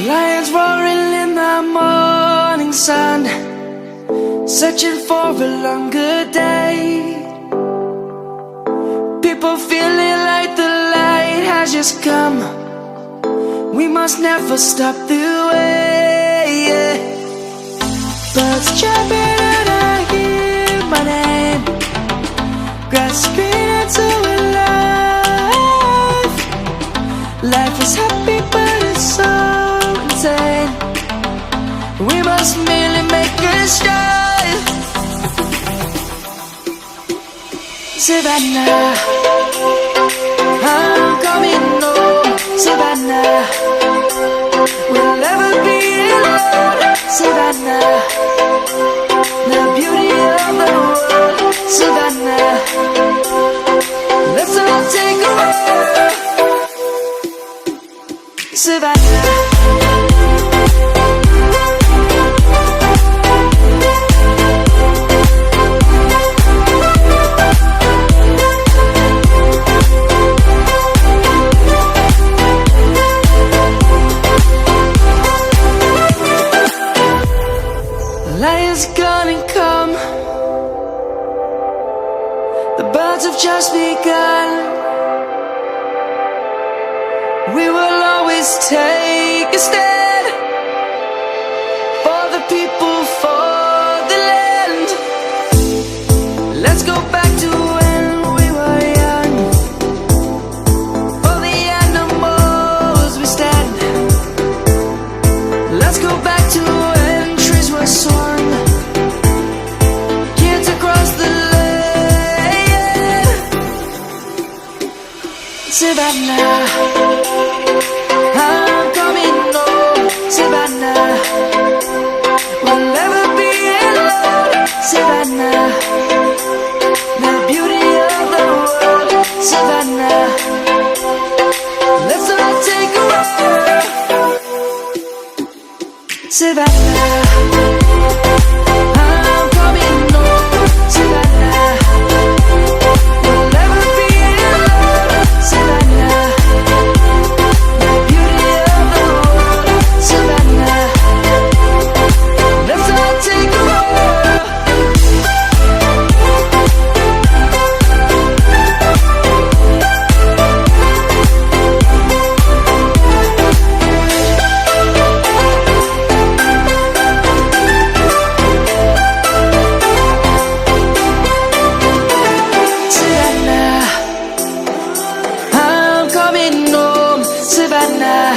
Lions roaring in the morning sun, searching for a longer day. People feeling like the light has just come. We must never stop the way, yeah. Birds chirping and I hear my name, grasping into a life. Life is happy but it's so insane. We must merely make a start. Savannah, I'm coming home. Savannah, we'll never be alone. Savannah, the beauty of the world. Savannah, let's all take a walk. Savannah. Lion's gonna come. The birds have just begun. We will always take a stand for the people, for the land. Let's go back to when we were young. For the animals we stand. Let's go back to when trees were swung. Savannah, I'm coming home. Savannah, we'll never be alone. Savannah, the beauty of the world. Savannah, let's all take a walk. Savannah, I'm coming home. Savannah, we'll never be alone. Savannah, the beauty of the world. Savannah, let's all take a walk. Savannah, I'm coming home. Savannah,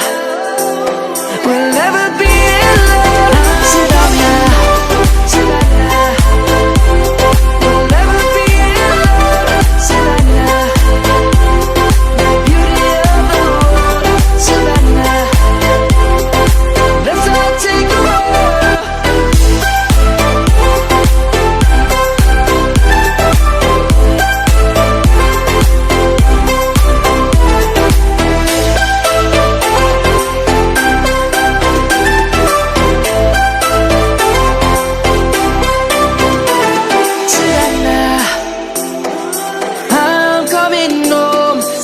we'll never be alone. Savannah, Savannah, we'll never be alone. Savannah, the beauty of the world. Savannah, let's all take a walk.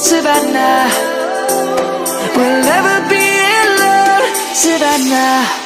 Savannah, we'll never be alone. Savannah.